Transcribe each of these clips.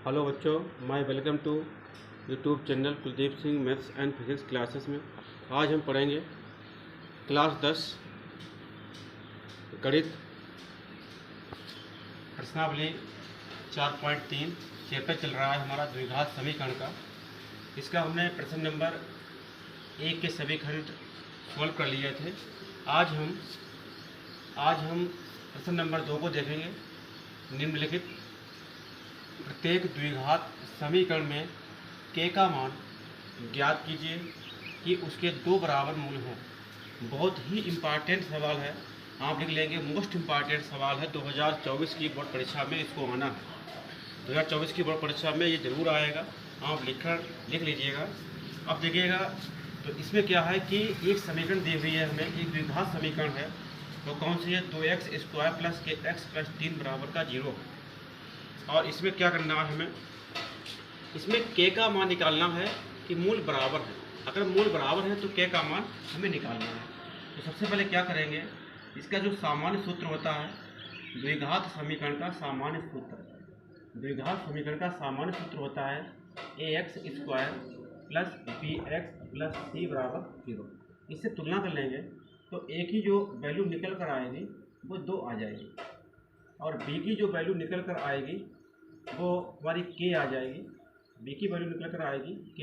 Hello बच्चों, my welcome to YouTube channel Kuldeep Singh maths and physics classes में। आज हम पढ़ेंगे क्लास 10 गणित प्रश्नावली 4.3 चैप्टर चल रहा है हमारा द्विघात समीकरण का। इसका हमने प्रश्न नंबर 1 के सभी खंड सॉल्व कर लिए थे। आज हम प्रश्न नंबर 2 को देखेंगे। निम्नलिखित प्रत्येक द्विघात समीकरण में k का मान ज्ञात कीजिए कि उसके दो बराबर मूल हों। बहुत ही इम्पॉर्टेंट सवाल है, आप लिख लेंगे। मोस्ट इम्पॉर्टेंट सवाल है, 2024 की बोर्ड परीक्षा में इसको आना है। 2024 की बोर्ड परीक्षा में ये जरूर आएगा, आप लिख लीजिएगा। अब देखिएगा, तो इसमें क्या है कि एक समीकरण दी हुई है हमें, एक द्विघात समीकरण है। तो कौन सी है? 2x² + kx + 3 बराबर का 0। और इसमें क्या करना है हमें? इसमें k का मान निकालना है कि मूल बराबर है। अगर मूल बराबर है तो k का मान हमें निकालना है। तो सबसे पहले क्या करेंगे, इसका जो सामान्य सूत्र होता है द्विघात समीकरण का सामान्य सूत्र होता है ax² + bx + c बराबर 0। इससे तुलना कर लेंगे तो a की जो वैल्यू निकल कर आएगी वो 2 आ जाएगी, और b की जो वैल्यू निकल कर आएगी वो हमारी k आ जाएगी। b की वैल्यू निकल कर आएगी k,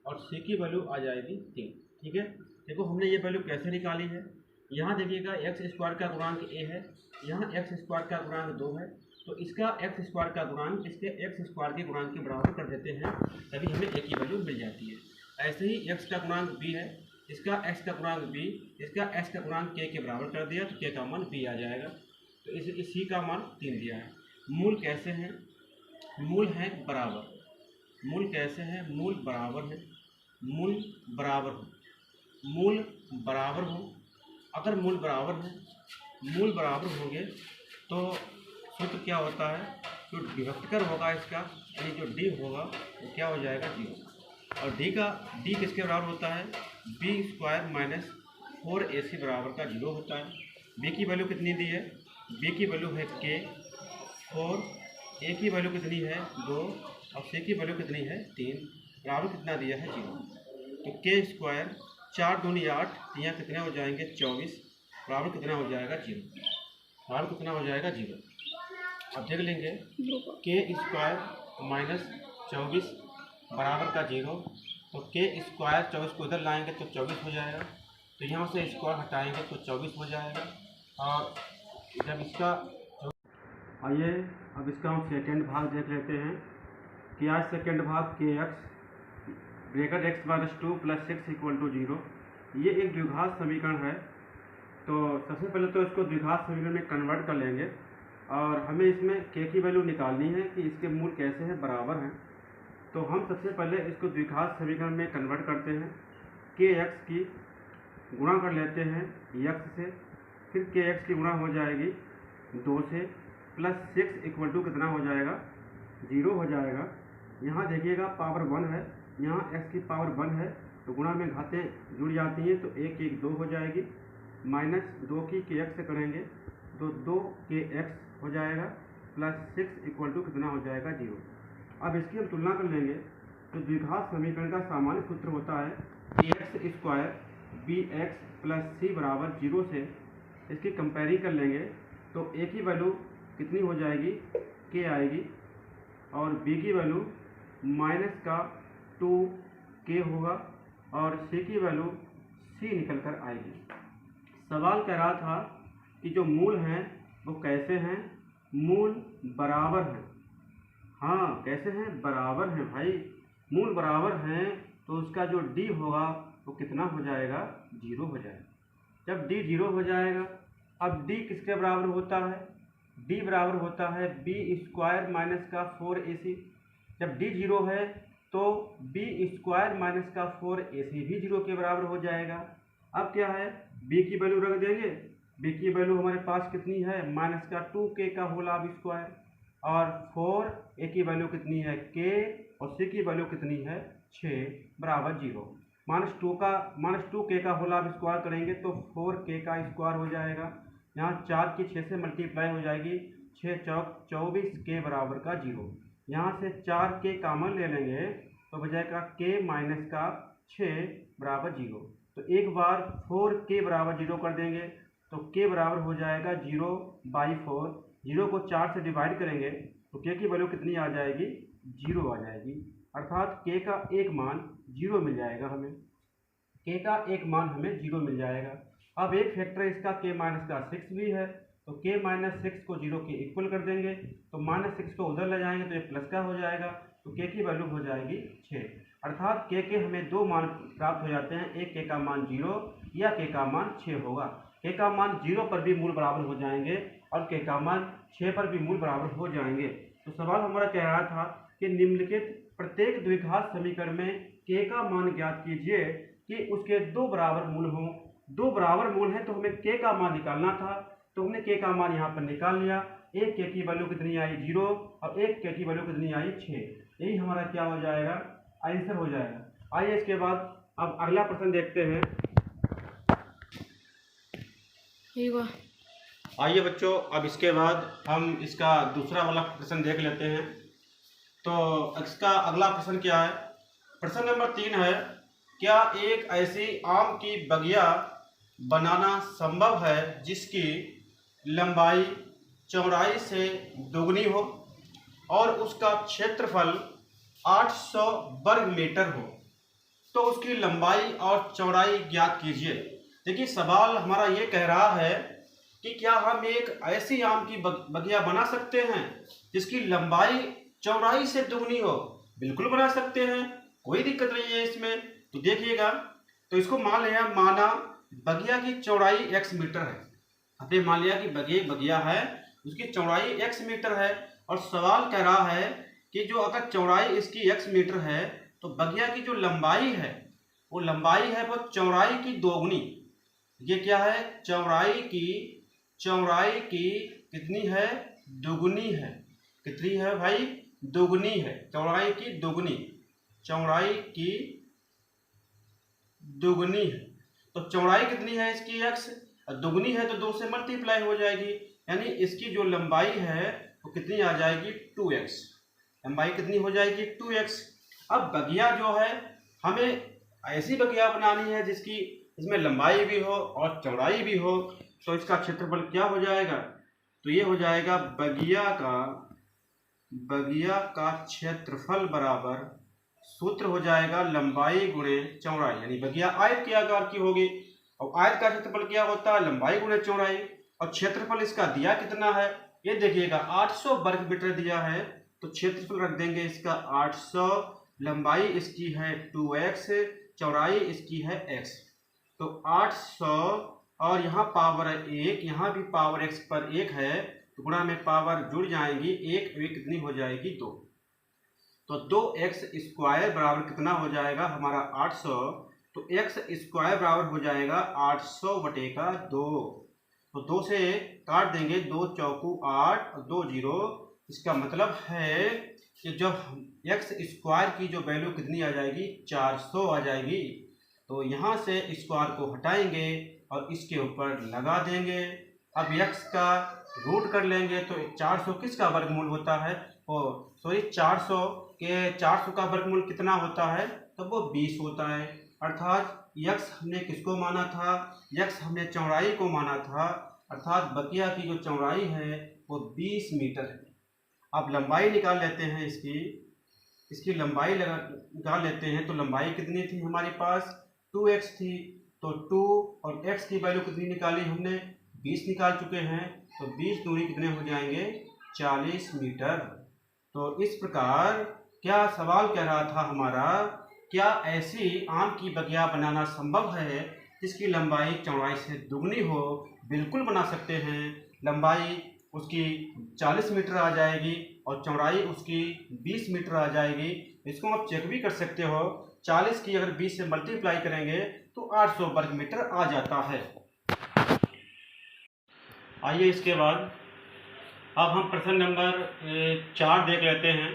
और c की वैल्यू आ जाएगी 3। ठीक है, देखो हमने ये वैल्यू कैसे निकाली है। यहाँ देखिएगा x² का गुणांक a है, यहाँ x² का गुणांक 2 है। तो इसका x² का गुणांक इसके x² के गुणांक के बराबर कर देते हैं, तभी हमें a की वैल्यू मिल जाती है। ऐसे ही x का गुणांक b है, इसका x का गुणांक b, इसका x का गुणांक k के बराबर कर दिया तो k का मान b आ जाएगा। तो इस c का मान 3 दिया है। मूल कैसे हैं? मूल है बराबर। मूल कैसे हैं? मूल बराबर है। मूल बराबर हो। अगर मूल बराबर होंगे तो सूत्र क्या होता है? जो विभक्तकर होगा इसका, यानी जो d होगा वो क्या हो जाएगा? 0। और d किसके बराबर होता है? b² - 4ac बराबर का 0 होता है। b की वैल्यू कितनी दी है? b की वैल्यू है k, 4, a की वैल्यू कितनी है? 2, और c की वैल्यू कितनी है? 3। बराबर कितना दिया है? 0। तो k², 4 दूनी 8, यहाँ कितने हो जाएंगे? 24। बराबर कितना हो जाएगा? 0। अब देख लेंगे, k² - 24 बराबर का 0। तो k² 24 को इधर लाएंगे तो 24 हो जाएगा। तो यहाँ से स्क्वायर हटाएंगे तो 24 हो जाएगा। और जब इसका आइए अब इसका हम सेकेंड भाग देख लेते हैं। क्या सेकेंड भाग? kx > x - 2 + 6 = 0। ये एक द्विघात समीकरण है। तो सबसे पहले तो इसको द्विघात समीकरण में कन्वर्ट कर लेंगे, और हमें इसमें k की वैल्यू निकालनी है कि इसके मूल कैसे हैं? बराबर हैं। तो हम सबसे पहले इसको द्विघात समीकरण में कन्वर्ट करते हैं। kx की गुणा कर लेते हैं x से, फिर kx की गुणा हो जाएगी 2 से, +6 = कितना हो जाएगा? 0 हो जाएगा। यहाँ देखिएगा पावर 1 है, यहाँ x की पावर 1 है, तो गुणा में घातें जुड़ जाती हैं तो 1 1 2 हो जाएगी। -2 की kx से करेंगे तो 2kx हो जाएगा, +6 = कितना हो जाएगा? 0। अब इसकी हम तुलना कर लेंगे तो द्विघात समीकरण का सामान्य सूत्र होता है ax² bx + c बराबर 0 से इसकी कंपेयरिंग कर लेंगे तो a की वैल्यू कितनी हो जाएगी? k आएगी, और b की वैल्यू -2k होगा, और c की वैल्यू c निकल कर आएगी। सवाल कह रहा था कि जो मूल हैं वो कैसे हैं? मूल बराबर हैं। हाँ, कैसे हैं? बराबर हैं भाई। मूल बराबर हैं तो उसका जो d होगा वो कितना हो जाएगा? 0 हो जाएगा। जब d 0 हो जाएगा, अब d किसके बराबर होता है? d बराबर होता है b² - 4ac। जब d 0 है तो b² - 4ac भी 0 के बराबर हो जाएगा। अब क्या है? b की वैल्यू रख देंगे। b की वैल्यू हमारे पास कितनी है? -2k का होल स्क्वायर, और 4a की वैल्यू कितनी है? k, और c की वैल्यू कितनी है? 6 बराबर 0। -2k का होल स्क्वायर करेंगे तो 4k का स्क्वायर हो जाएगा। यहाँ 4 की 6 से मल्टीप्लाई हो जाएगी, 6 चौक 24k बराबर का 0। यहाँ से 4k कॉमन ले लेंगे तो बजाएगा k माइनस का 6 बराबर 0। तो एक बार 4k बराबर 0 कर देंगे तो k बराबर हो जाएगा 0/4। 0 को 4 से डिवाइड करेंगे तो k की वैल्यू कितनी आ जाएगी, 0 आ जाएगी। अर्थात k का एक मान 0 मिल जाएगा हमें, k का एक मान हमें 0 मिल जाएगा। अब एक फैक्टर इसका k माइनस का 6 भी है, तो k माइनस 6 को 0 के इक्वल कर देंगे तो -6 को उधर ले जाएंगे तो ये प्लस का हो जाएगा, तो k की वैल्यू हो जाएगी 6। अर्थात k के हमें दो मान प्राप्त हो जाते हैं, एक k का मान 0 या k का मान 6 होगा। k का मान 0 पर भी मूल बराबर हो जाएंगे और k का मान 6 पर भी मूल बराबर हो जाएंगे। तो सवाल हमारा कह रहा था कि निम्नलिखित प्रत्येक द्विघात समीकरण में k का मान ज्ञात कीजिए कि उसके दो बराबर मूल हों। दो बराबर मूल हैं तो हमें k का मान निकालना था, तो हमने k का मान यहाँ पर निकाल लिया। एक k की वैल्यू कितनी आई, 0, और एक k की वैल्यू कितनी आई, 6। यही हमारा क्या हो जाएगा, आंसर हो जाएगा। आइए इसके बाद अब अगला प्रश्न देखते हैं। आइए बच्चों, अब इसके बाद हम इसका दूसरा वाला प्रश्न देख लेते हैं। तो इसका अगला प्रश्न क्या है, प्रश्न नंबर 3 है, क्या एक ऐसी आम की बगिया बनाना संभव है जिसकी लंबाई चौड़ाई से दोगुनी हो और उसका क्षेत्रफल 800 वर्ग मीटर हो, तो उसकी लंबाई और चौड़ाई ज्ञात कीजिए। देखिए सवाल हमारा ये कह रहा है कि क्या हम एक ऐसी आम की बगिया बना सकते हैं जिसकी लंबाई चौड़ाई से दुगनी हो। बिल्कुल बना सकते हैं, कोई दिक्कत नहीं है इसमें। तो देखिएगा, तो इसको मान लिया, माना बगिया की चौड़ाई x मीटर है। हमने मान लिया कि बगिया है, उसकी चौड़ाई x मीटर है, और सवाल कह रहा है कि जो अगर चौड़ाई इसकी x मीटर है तो बगिया की जो लंबाई है वो लंबाई है वो चौड़ाई की दोगुनी। ये क्या है, चौड़ाई की कितनी है, दुगुनी है। कितनी है भाई, दुगुनी है, चौड़ाई की दुगुनी, चौड़ाई की दुगुनी है। तो चौड़ाई कितनी है इसकी, x, दुगुनी है तो 2 से मल्टीप्लाई हो जाएगी, यानी इसकी जो लंबाई है वो कितनी आ जाएगी, 2x। लंबाई कितनी हो जाएगी, 2x। अब बगिया जो है, हमें ऐसी बगिया बनानी है जिसकी इसमें लंबाई भी हो और चौड़ाई भी हो, तो इसका क्षेत्रफल क्या हो जाएगा, तो ये हो जाएगा बगिया का क्षेत्रफल बराबर, सूत्र हो जाएगा लंबाई गुणे चौड़ाई, यानी बगिया आयत के आकार की होगी और आयत का क्षेत्रफल क्या होता है, लंबाई गुणे चौड़ाई। और क्षेत्रफल इसका दिया कितना है, ये देखिएगा 800 वर्ग मीटर दिया है, तो क्षेत्रफल रख देंगे इसका 800, लंबाई इसकी है 2x, चौड़ाई इसकी है x। तो 800 और यहाँ पावर है 1, यहाँ भी पावर x पर 1 है, तो गुणा में पावर जुड़ जाएंगी, 1 कितनी हो जाएगी, 2। तो 2x स्क्वायर बराबर कितना हो जाएगा हमारा 800, तो x स्क्वायर बराबर हो जाएगा 800/2। तो 2 से काट देंगे, 2 चौकू 8 और 2 0। इसका मतलब है कि जब x स्क्वायर की जो वैल्यू कितनी आ जाएगी, 400 आ जाएगी। तो यहाँ से स्क्वायर को हटाएंगे और इसके ऊपर लगा देंगे। अब x का रूट कर लेंगे, तो 400 किसका वर्गमूल होता है, 400 का वर्गमूल कितना होता है, तो वो 20 होता है। अर्थात x हमने किसको माना था, x हमने चौड़ाई को माना था, अर्थात बगिया की जो चौड़ाई है वो 20 मीटर है। अब लंबाई निकाल लेते हैं, इसकी लंबाई निकाल लेते हैं। तो लंबाई कितनी थी हमारे पास, 2x थी, तो 2 और x की वैल्यू कितनी निकाली हमने, 20 निकाल चुके हैं। तो 20 दूरी कितने हो जाएंगे, 40 मीटर। तो इस प्रकार क्या सवाल कह रहा था हमारा, क्या ऐसी आम की बगिया बनाना संभव है जिसकी लंबाई चौड़ाई से दुगनी हो। बिल्कुल बना सकते हैं, लंबाई उसकी 40 मीटर आ जाएगी और चौड़ाई उसकी 20 मीटर आ जाएगी। इसको आप चेक भी कर सकते हो, 40 की अगर 20 से मल्टीप्लाई करेंगे तो 800 वर्ग मीटर आ जाता है। आइए इसके बाद अब हम प्रश्न नंबर 4 देख लेते हैं।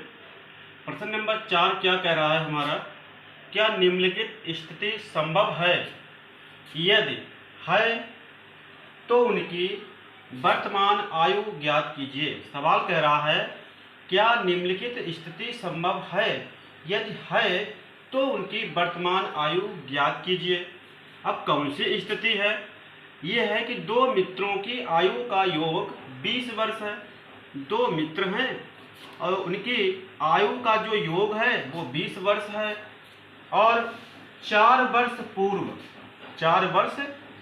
प्रश्न नंबर 4 क्या कह रहा है हमारा, क्या निम्नलिखित स्थिति संभव है, यदि है तो उनकी वर्तमान आयु ज्ञात कीजिए। सवाल कह रहा है क्या निम्नलिखित स्थिति संभव है? यदि है तो उनकी वर्तमान आयु ज्ञात कीजिए। अब कौन सी स्थिति है? ये है कि दो मित्रों की आयु का योग 20 वर्ष है। दो मित्र हैं और उनकी आयु का जो योग है वो 20 वर्ष है और 4 वर्ष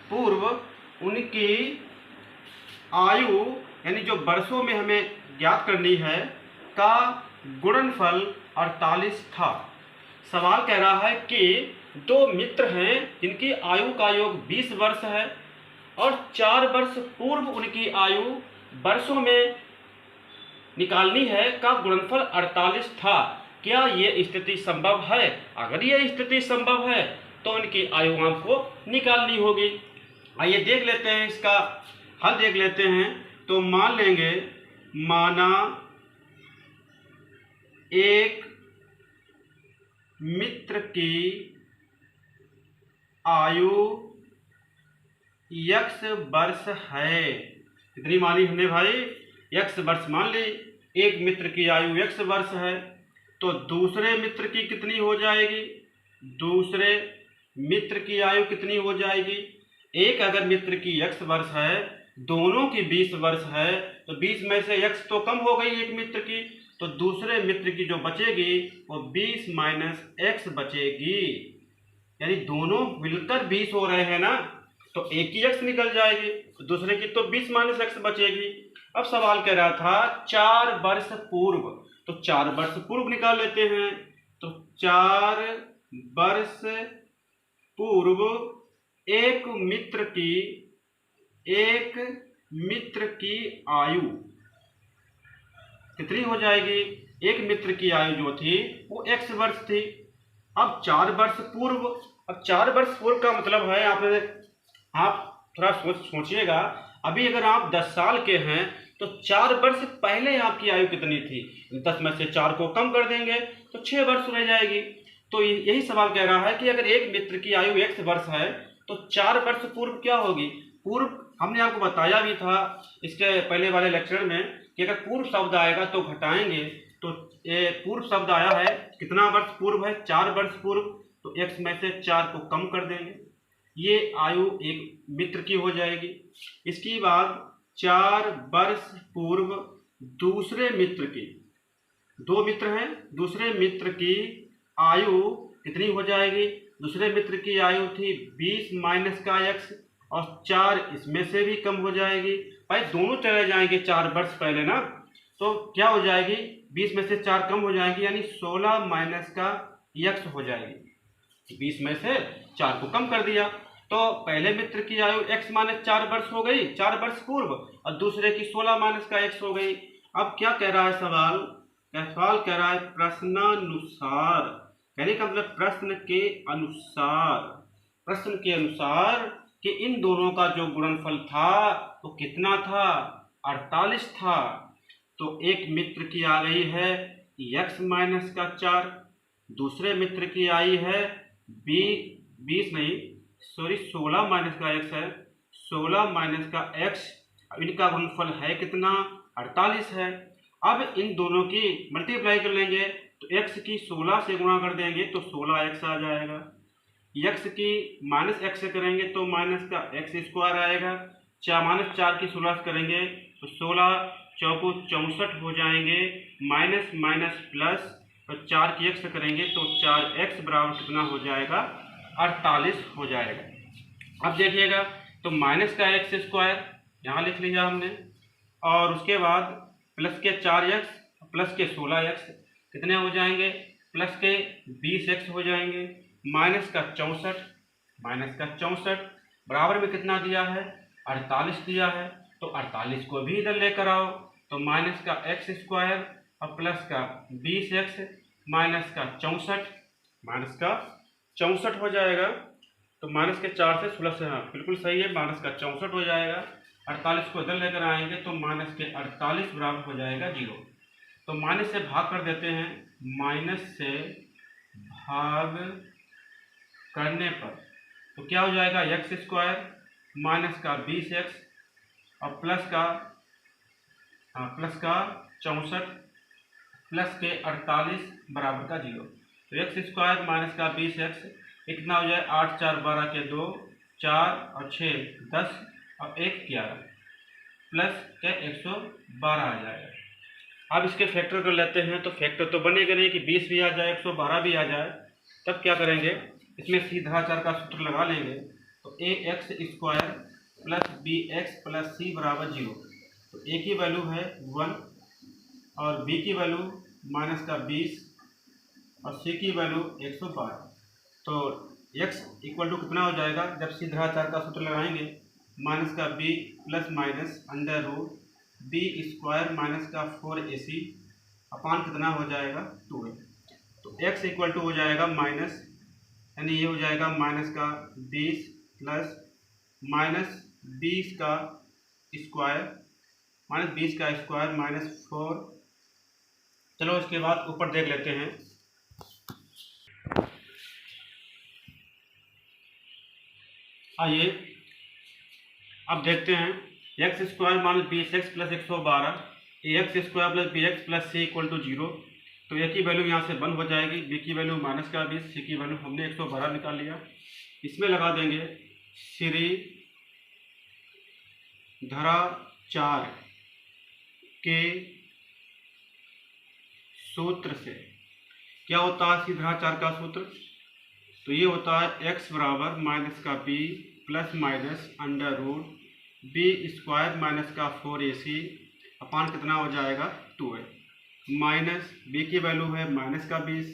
पूर्व उनकी आयु यानी जो वर्षों में हमें ज्ञात करनी है का गुणनफल 48 था। सवाल कह रहा है कि दो मित्र हैं जिनकी आयु का योग 20 वर्ष है और 4 वर्ष पूर्व उनकी आयु वर्षों में निकालनी है का गुणनफल 48 था। क्या ये स्थिति संभव है? अगर ये स्थिति संभव है तो इनकी आयु हमको निकालनी होगी। आइए देख लेते हैं, इसका हल देख लेते हैं। तो मान लेंगे, माना एक मित्र की आयु x वर्ष है। कितनी मानी हमने भाई? x वर्ष मान ली। एक मित्र की आयु x वर्ष है तो दूसरे मित्र की कितनी हो जाएगी? दूसरे मित्र की आयु कितनी हो जाएगी? एक अगर मित्र की x वर्ष है, दोनों की 20 वर्ष है, तो 20 में से x तो कम हो गई एक मित्र की, तो दूसरे मित्र की जो बचेगी वो 20 माइनस x बचेगी। यानी दोनों मिलकर 20 हो रहे हैं ना, तो एक की x निकल जाएगी, तो दूसरे की तो 20 माइनस x बचेगी। अब सवाल कह रहा था 4 वर्ष पूर्व, तो 4 वर्ष पूर्व निकाल लेते हैं। तो 4 वर्ष पूर्व एक मित्र की आयु कितनी हो जाएगी? एक मित्र की आयु जो थी वो x वर्ष थी। अब 4 वर्ष पूर्व, अब 4 वर्ष पूर्व का मतलब है, आप थोड़ा सोचिएगा, अभी अगर आप 10 साल के हैं तो 4 वर्ष पहले आपकी आयु कितनी थी? 10 में से 4 को कम कर देंगे तो 6 वर्ष रह जाएगी। तो यही सवाल कह रहा है कि अगर एक मित्र की आयु x वर्ष है तो 4 वर्ष पूर्व क्या होगी? पूर्व हमने आपको बताया भी था इसके पहले वाले लेक्चर में कि अगर पूर्व शब्द आएगा तो घटाएंगे। तो ये पूर्व शब्द आया है, कितना वर्ष पूर्व है? 4 वर्ष पूर्व, तो x में से 4 को कम कर देंगे, ये आयु एक मित्र की हो जाएगी। इसके बाद 4 वर्ष पूर्व दूसरे मित्र की, दो मित्र हैं, दूसरे मित्र की आयु कितनी हो जाएगी? दूसरे मित्र की आयु थी 20 माइनस का x और 4 इसमें से भी कम हो जाएगी। भाई दोनों चले जाएंगे 4 वर्ष पहले ना, तो क्या हो जाएगी? 20 में से 4 कम हो जाएंगी, यानी 16 माइनस का x हो जाएगी। 20 में से 4 को कम कर दिया तो पहले मित्र की आयु x माइनस 4 वर्ष हो गई, 4 वर्ष पूर्व, और दूसरे की 16 माइनस का x हो गई। अब क्या कह रहा है सवाल? कह रहा है प्रश्नानुसार, कहने का मतलब प्रश्न के अनुसार कि इन दोनों का जो गुणनफल था वो कितना था? 48 था। तो एक मित्र की आ गई है x माइनस का 4, दूसरे मित्र की आई है 16 माइनस का x है, 16 माइनस का x। इनका गुणनफल है कितना? 48 है। अब इन दोनों की मल्टीप्लाई कर लेंगे तो x की 16 से गुणा कर देंगे तो 16x आ जाएगा, x की माइनस x से करेंगे तो माइनस का x स्क्वायर आएगा, माइनस 4 की 16 से करेंगे तो 16 चौको 64 हो जाएंगे, माइनस माइनस प्लस, और 4 की x से करेंगे तो 4x बराबर कितना हो जाएगा? 48 हो जाएगा। अब देखिएगा तो माइनस का x स्क्वायर यहाँ लिख लिया हमने, और उसके बाद प्लस के 4x प्लस के 16x कितने हो जाएंगे? प्लस के 20x हो जाएंगे, माइनस का 64 बराबर में कितना दिया है? 48 दिया है। तो 48 को भी इधर लेकर आओ, तो माइनस का x स्क्वायर और प्लस का 20x माइनस का 64 हो जाएगा। तो माइनस के 4 से 16 से, हाँ बिल्कुल सही है, माइनस का 64 हो जाएगा। 48 को इधर लेकर आएंगे तो माइनस के 48 बराबर हो जाएगा 0। तो माइनस से भाग कर देते हैं, माइनस से भाग करने पर तो क्या हो जाएगा? x स्क्वायर माइनस का 20x और प्लस का 64 प्लस के 48 बराबर का 0। तो एक्स स्क्वायर माइनस का 20x कितना हो जाए 8 4 12 के 2 4 और 6 10 और 1 11 प्लस के 112 आ जाएगा। अब इसके फैक्टर कर लेते हैं तो फैक्टर तो बनेगा नहीं कि 20 भी आ जाए 112 भी आ जाए। तब क्या करेंगे इसमें सीधाचार का सूत्र लगा लेंगे। तो A X square plus B x plus C बराबर 0। तो ए की वैल्यू है 1 और बी की वैल्यू माइनस का 20 और सी की वैल्यू 112। तो x इक्वल टू कितना हो जाएगा जब सीधाचार का सूत्र लगाएंगे माइनस का b plus minus under root B square minus का 4ac अपान कितना हो जाएगा 2a। तो x इक्वल टू हो जाएगा माइनस यानी ये हो जाएगा माइनस का 20 प्लस माइनस 20 का स्क्वायर माइनस 4। चलो इसके बाद ऊपर देख लेते हैं। आइए अब देखते हैं x square minus 20x plus 112 x square plus B x plus c equal to 0। तो ए की वैल्यू यहाँ से बंद हो जाएगी, बी की वैल्यू माइनस का 20, सी की वैल्यू हमने 112 निकाल लिया। इसमें लगा देंगे श्री धरा 4 के सूत्र से क्या होता है सीधा 4 का सूत्र। तो ये होता है x बराबर माइनस का b plus minus under root B square minus का 4ac अपान कितना हो जाएगा 2a माइनस बी की वैल्यू है माइनस का 20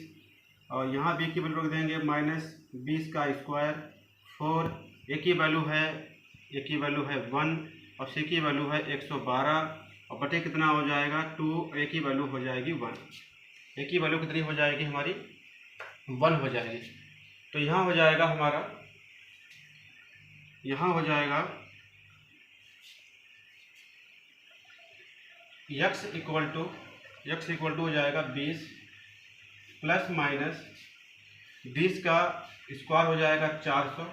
और यहाँ बी की वैल्यू रख देंगे माइनस 20 का स्क्वायर 4 ए की वैल्यू है 1 और सी की वैल्यू है 112 और बटे कितना हो जाएगा 2 ए की वैल्यू हो जाएगी 1। ए की वैल्यू कितनी हो जाएगी हमारी 1 हो जाएगी। तो यहाँ हो जाएगा हमारा x इक्वल टू हो जाएगा 20 प्लस माइनस 20 का स्क्वायर हो जाएगा 400।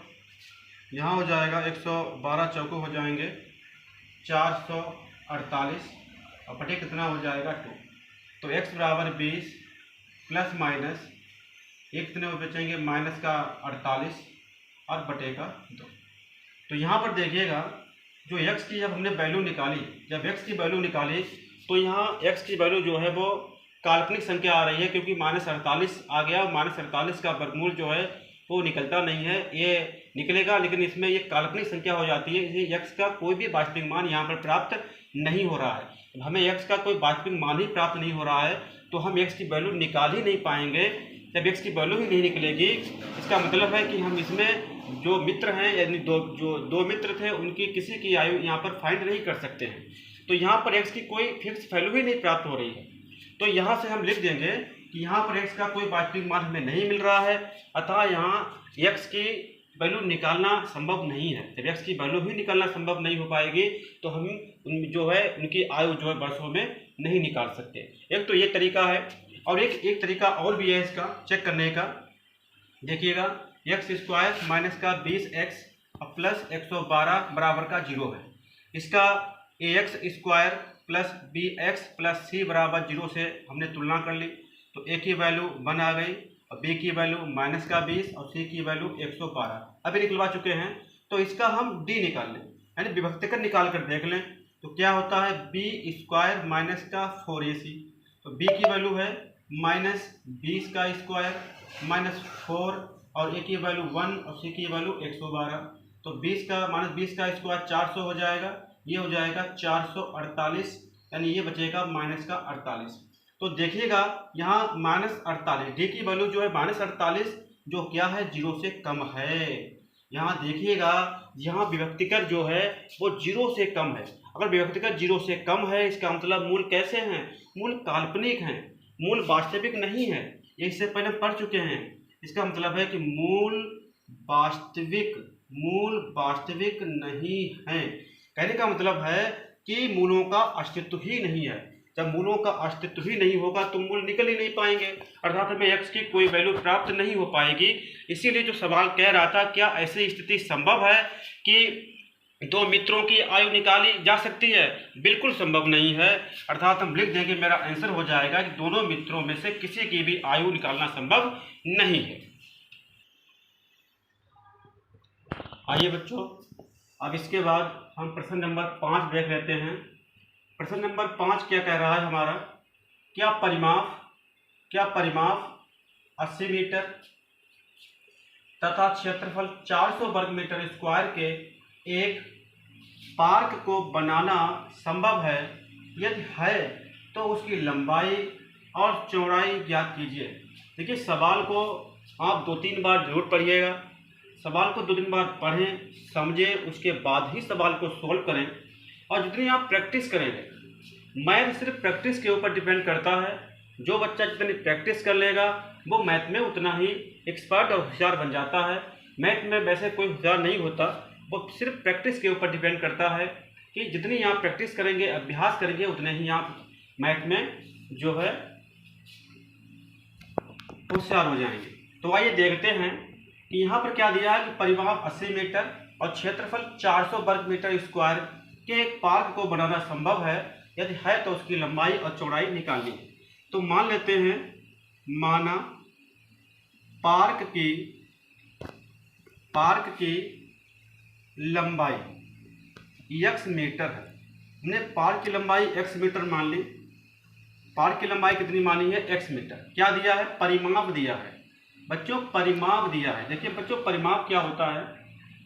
यहाँ हो जाएगा 112 चौको हो जाएंगे 448 और बटे कितना हो जाएगा 2। तो x बराबर 20 प्लस माइनस एक कितने में बचेंगे माइनस का 48 और बटे का 2। तो यहाँ पर देखिएगा जो x की जब हमने वैल्यू निकाली तो यहाँ x की वैल्यू जो है वो काल्पनिक संख्या आ रही है क्योंकि माइनस 48 आ गया। माइनस 48 का वर्गमूल जो है वो निकलता नहीं है, ये निकलेगा लेकिन इसमें ये काल्पनिक संख्या हो जाती है, इसलिए x का कोई भी वास्तविक मान यहाँ पर प्राप्त नहीं हो रहा है। हमें x का कोई वास्तविक मान ही प्राप्त नहीं हो रहा है तो हम x की वैल्यू निकाल ही नहीं पाएंगे। जब x की वैल्यू ही नहीं निकलेगी इसका मतलब है कि हम इसमें जो मित्र हैं यानी दो मित्र थे उनकी किसी की आयु यहाँ पर फाइंड नहीं कर सकते हैं। तो यहाँ पर x की कोई फिक्स वैल्यू ही नहीं प्राप्त हो रही है। तो यहाँ से हम लिख देंगे कि यहाँ पर x का कोई वास्तविक मान हमें नहीं मिल रहा है, अतः यहाँ x की वैल्यू निकालना संभव नहीं है। जब x की वैल्यू ही निकालना संभव नहीं हो पाएगी तो हम उनकी आयु जो है वर्षों में नहीं निकाल सकते। एक तो ये तरीका है और एक तरीका और भी है इसका चेक करने का। देखिएगा एक्स स्क्वायर माइनस का 20x प्लस 112 बराबर का 0 है। इसका ax square plus bx plus C बराबर 0 से हमने तुलना कर ली तो a की वैल्यू 1 आ गई और b की वैल्यू माइनस का 20 और c की वैल्यू 112 अभी निकलवा चुके हैं। तो इसका हम d निकाल लें यानी विभक्तिकर निकाल कर देख लें तो क्या होता है b स्क्वायर माइनस का 4ac। तो b की वैल्यू है माइनस 20 का स्क्वायर माइनस 4 और a की वैल्यू 1 और c की वैल्यू 112। तो 20 का माइनस 20 का स्क्वायर 400 हो जाएगा, ये हो जाएगा 448 यानी ये बचेगा माइनस का 48। तो देखिएगा यहाँ माइनस 48 डी की वैल्यू जो है माइनस 48 जो क्या है 0 से कम है। यहाँ देखिएगा यहाँ विभक्तिकर जो है वो 0 से कम है। अगर विभक्तिकर 0 से कम है इसका मतलब मूल कैसे हैं, मूल काल्पनिक हैं, मूल वास्तविक नहीं है। ये इससे पहले पढ़ चुके हैं। इसका मतलब है कि मूल वास्तविक नहीं है। कहने का मतलब है कि मूलों का अस्तित्व ही नहीं है। जब मूलों का अस्तित्व ही नहीं होगा तो मूल निकल ही नहीं पाएंगे, अर्थात हमें x की कोई वैल्यू प्राप्त नहीं हो पाएगी। इसीलिए जो सवाल कह रहा था क्या ऐसी स्थिति संभव है कि दो मित्रों की आयु निकाली जा सकती है? बिल्कुल संभव नहीं है। अर्थात हम लिख देंगे, मेरा आंसर हो जाएगा कि दोनों मित्रों में से किसी की भी आयु निकालना संभव नहीं है। आइए बच्चों, अब इसके बाद हम प्रश्न नंबर 5 देख लेते हैं। प्रश्न नंबर 5 क्या कह रहा है हमारा? क्या परिमाप 80 मीटर तथा क्षेत्रफल 400 वर्ग मीटर स्क्वायर के एक पार्क को बनाना संभव है? यदि है तो उसकी लंबाई और चौड़ाई ज्ञात कीजिए। देखिए, सवाल को आप 2-3 बार जरूर पढ़िएगा। सवाल को 2-3 बार पढ़ें, समझें, उसके बाद ही सवाल को सोल्व करें। और जितनी आप प्रैक्टिस करेंगे, मैथ सिर्फ प्रैक्टिस के ऊपर डिपेंड करता है। जो बच्चा जितनी प्रैक्टिस कर लेगा वो मैथ में उतना ही एक्सपर्ट और होशियार बन जाता है। मैथ में वैसे कोई होशियार नहीं होता, वो सिर्फ प्रैक्टिस के ऊपर डिपेंड करता है कि जितनी आप प्रैक्टिस करेंगे, अभ्यास करेंगे, उतने ही आप मैथ में जो है होशियार हो जाएंगे। तो आइए देखते हैं कि यहाँ पर क्या दिया है कि परिमाप 80 मीटर और क्षेत्रफल 400 वर्ग मीटर स्क्वायर के एक पार्क को बनाना संभव है। यदि है तो उसकी लंबाई और चौड़ाई निकालनी है। तो मान लेते हैं, माना पार्क की लंबाई x मीटर है। हमने पार्क की लंबाई x मीटर मान ली। पार्क की लंबाई कितनी मानी है? x metre. क्या दिया है? परिमाप दिया है बच्चों, परिमाप दिया है। देखिए बच्चों, परिमाप क्या होता है?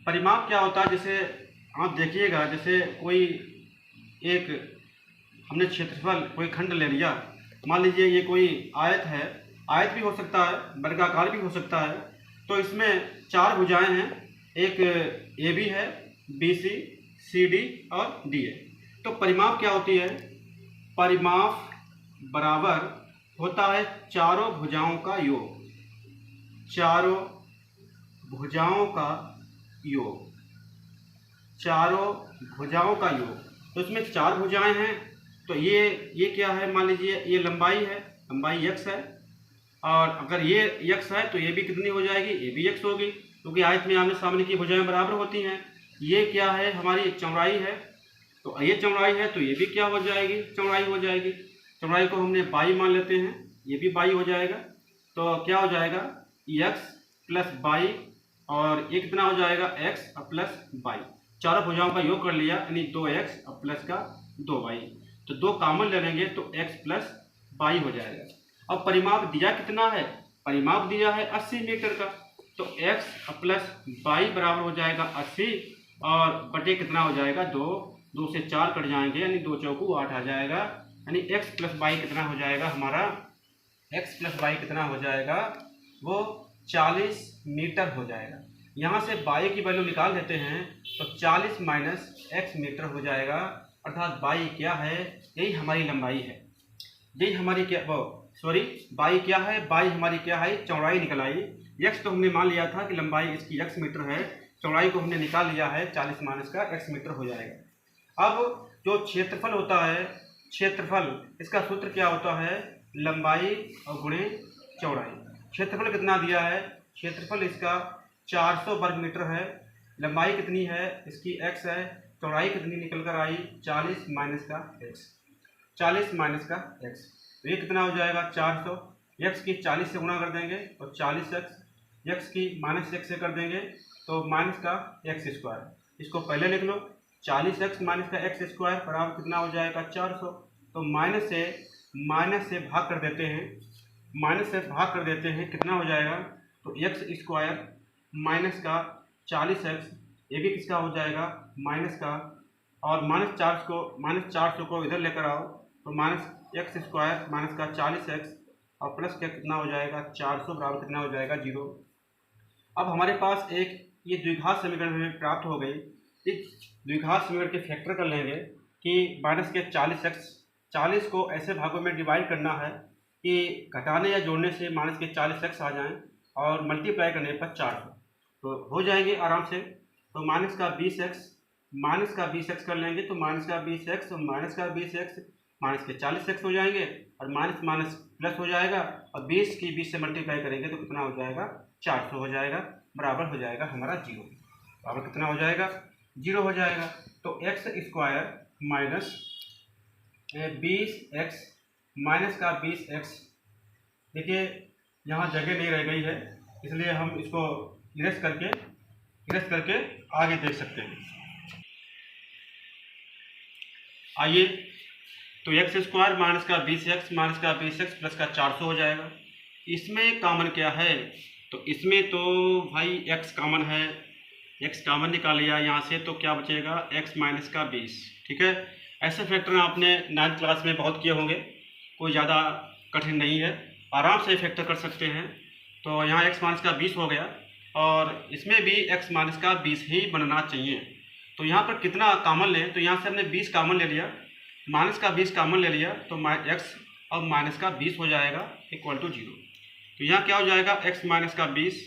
परिमाप क्या होता है, जैसे आप देखिएगा, जैसे कोई एक हमने क्षेत्रफल, कोई खंड ले लिया। मान लीजिए ये कोई आयत है, आयत भी हो सकता है, वर्गाकार भी हो सकता है। तो इसमें 4 भुजाएं हैं, एक ए बी है, बी सी, सी डी और डी है। तो परिमाप क्या होती है? परिमाप बराबर होता है चारों भुजाओं का योग। चारों भुजाओं का योग, चारों भुजाओं का योग। तो इसमें 4 भुजाएं हैं। तो ये क्या है? मान लीजिए ये लंबाई है, लंबाई x है। और अगर ये x है तो ये भी कितनी हो जाएगी? ये भी x होगी, क्योंकि आयत में आमने सामने की भुजाएं बराबर होती हैं। ये क्या है? हमारी चौड़ाई है। तो ये चौड़ाई है तो ये भी क्या हो जाएगी? चौड़ाई हो जाएगी। चौड़ाई को हमने बाई मान लेते हैं, ये भी बाई हो जाएगा। तो क्या हो जाएगा? x प्लस बाई, और ये कितना हो जाएगा? x plus by. चारों भुजाओं का योग कर लिया, यानी 2x और प्लस का 2y। तो 2 कॉमन ले लेंगे तो x प्लस बाई हो जाएगा। अब परिमाप दिया कितना है? परिमाप दिया है 80 मीटर का। तो x प्लस बाई बराबर हो जाएगा 80, और बटे कितना हो जाएगा? 2। 2 से 4 कट जाएंगे, यानी 2 चौकू 8 आ जाएगा। यानी x प्लस बाई कितना हो जाएगा हमारा? x प्लस बाई कितना हो जाएगा? वो 40 मीटर हो जाएगा। यहाँ से बाई की वैल्यू निकाल देते हैं तो 40 माइनस x मीटर हो जाएगा। अर्थात बाई क्या है? यही हमारी लंबाई है, यही हमारी क्या, बाई क्या है? बाई हमारी क्या है? चौड़ाई निकल आई। x तो हमने मान लिया था कि लंबाई इसकी x मीटर है, चौड़ाई को हमने निकाल लिया है, 40 माइनस का x मीटर हो जाएगा। अब जो क्षेत्रफल होता है, क्षेत्रफल, इसका सूत्र क्या होता है? लंबाई और गुणे चौड़ाई। क्षेत्रफल कितना दिया है? क्षेत्रफल इसका 400 वर्ग मीटर है। लंबाई कितनी है? इसकी x है। चौड़ाई कितनी निकल कर आई? 40 माइनस का x। 40 माइनस का x, तो ये कितना हो जाएगा? 400। x की 40 से गुणा कर देंगे और 40x, x की माइनस x से कर देंगे तो माइनस का x स्क्वायर। इसको पहले लिख लो, 40x माइनस का x स्क्वायर बराबर कितना हो जाएगा? 400। तो माइनस से भाग कर देते हैं, माइनस से भाग कर देते हैं, कितना हो जाएगा? तो x स्क्वायर माइनस का 40x, ये भी किसका हो जाएगा? माइनस का, और माइनस 400 को इधर लेकर आओ तो माइनस x स्क्वायर माइनस का 40x और प्लस का कितना हो जाएगा? 400 बराबर कितना हो जाएगा? 0। अब हमारे पास एक ये द्विघात समीकरण हमें प्राप्त हो गई। इस द्विघात समीकरण के फैक्टर कर लेंगे कि माइनस के 40x, 40 को ऐसे भागों में डिवाइड करना है कि घटाने या जोड़ने से माइनस के 40x आ जाएं, और मल्टीप्लाई करने पर 400 तो हो जाएंगे आराम से। तो माइनस का 20x कर लेंगे तो माइनस का 20x और माइनस का 20x माइनस के 40x हो जाएंगे, और माइनस माइनस प्लस हो जाएगा, और 20 की 20 से मल्टीप्लाई करेंगे तो कितना हो जाएगा? 400 हो जाएगा, बराबर हो जाएगा हमारा 0। बराबर कितना हो जाएगा? 0 हो जाएगा। तो x square minus 20x minus का 20x, देखिए यहाँ जगह नहीं रह गई है, इसलिए हम इसको इरेज करके आगे देख सकते हैं। आइए, तो एक्स स्क्वायर माइनस का 20x माइनस का 20x प्लस का 400 हो जाएगा। इसमें कॉमन क्या है? तो इसमें तो भाई x कॉमन है, x कॉमन निकाल लिया यहाँ से, तो क्या बचेगा x माइनस का 20। ठीक है, ऐसे फैक्टर आपने 9th क्लास में बहुत किए होंगे, कोई ज़्यादा कठिन नहीं है, आराम से फैक्टर कर सकते हैं। तो यहाँ x माइनस का 20 हो गया और इसमें भी x माइनस का 20 ही बनना चाहिए। तो यहाँ पर कितना कॉमन लें? तो यहाँ से हमने 20 कॉमन ले लिया, माइनस का 20 कॉमन ले लिया, तो x और माइनस का 20 हो जाएगा इक्वल टू 0। तो यहाँ क्या हो जाएगा? x माइनस का 20,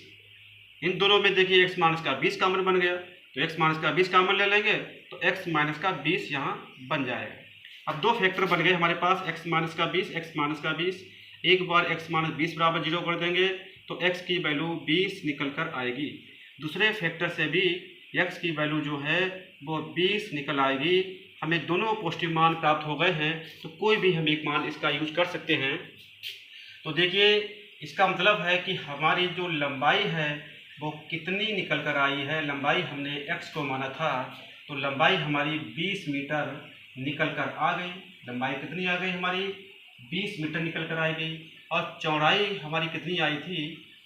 इन दोनों में देखिए x माइनस का 20 कॉमन बन गया, तो x माइनस का 20 कॉमन ले लेंगे तो x माइनस का 20 यहाँ बन जाएगा। अब दो फैक्टर बन गए हमारे पास, x माइनस का 20, x माइनस का 20। एक बार x माइनस 20 बराबर 0 कर देंगे तो x की वैल्यू 20 निकल कर आएगी। दूसरे फैक्टर से भी x की वैल्यू जो है वो 20 निकल आएगी। हमें दोनों पॉजिटिव मान प्राप्त हो गए हैं, तो कोई भी हम एक मान इसका यूज कर सकते हैं। तो देखिए, इसका मतलब है कि हमारी जो लंबाई है वो कितनी निकल कर आई है। लंबाई हमने x को माना था, तो लंबाई हमारी 20 मीटर निकल कर आ गई। लंबाई कितनी आ गई हमारी? 20 मीटर निकल कर आ गई। और चौड़ाई हमारी कितनी आई थी?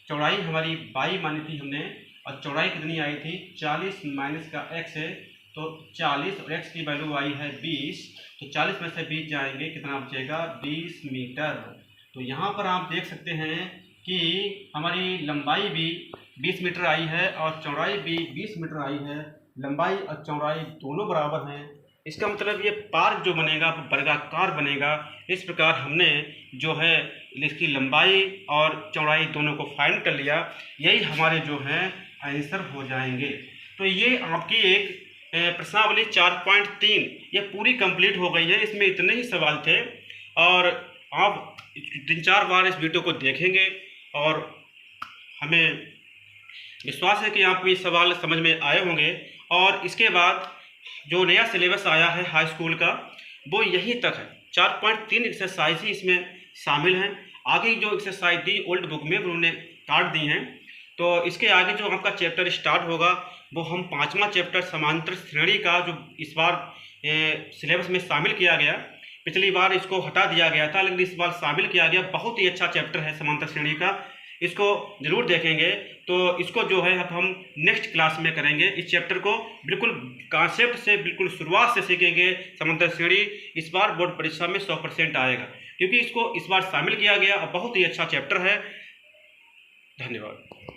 चौड़ाई हमारी 22 मानी थी हमने, और चौड़ाई कितनी आई थी? 40 माइनस का x है, तो 40 और x की वैल्यू आई है 20, तो 40 में से 20 जाएंगे, कितना बचेगा? 20 मीटर। तो यहाँ पर आप देख सकते हैं कि हमारी लंबाई भी 20 मीटर आई है और चौड़ाई भी 20 मीटर आई है। लंबाई और चौड़ाई दोनों बराबर हैं। इसका मतलब ये पार्क जो बनेगा वो वर्गाकार बनेगा। इस प्रकार हमने जो है इसकी लंबाई और चौड़ाई दोनों को फाइंड कर लिया, यही हमारे जो है आंसर हो जाएंगे। तो ये आपकी एक प्रश्नावली 4.3 ये पूरी कंप्लीट हो गई है। इसमें इतने ही सवाल थे और आप 3-4 बार इस वीडियो को देखेंगे और हमें विश्वास है कि आपको ये सवाल समझ में आए होंगे। और इसके बाद जो नया सिलेबस आया है हाई स्कूल का, वो यहीं तक है। 4.3 एक्सरसाइज ही इसमें शामिल हैं। आगे जो एक्सरसाइज दी ओल्ड बुक में उन्होंने काट दी हैं, तो इसके आगे जो आपका चैप्टर स्टार्ट होगा वो हम 5वां चैप्टर समांतर श्रेणी का, जो इस बार सिलेबस में शामिल किया गया। पिछली बार इसको हटा दिया गया था, लेकिन इस बार शामिल किया गया। बहुत ही अच्छा चैप्टर है समांतर श्रेणी का, इसको जरूर देखेंगे। तो इसको जो है अब हम नेक्स्ट क्लास में करेंगे। इस चैप्टर को बिल्कुल कॉन्सेप्ट से बिल्कुल शुरुआत से सीखेंगे। समांतर श्रेणी इस बार बोर्ड परीक्षा में 100% आएगा, क्योंकि इसको इस बार शामिल किया गया। बहुत ही अच्छा चैप्टर है। धन्यवाद।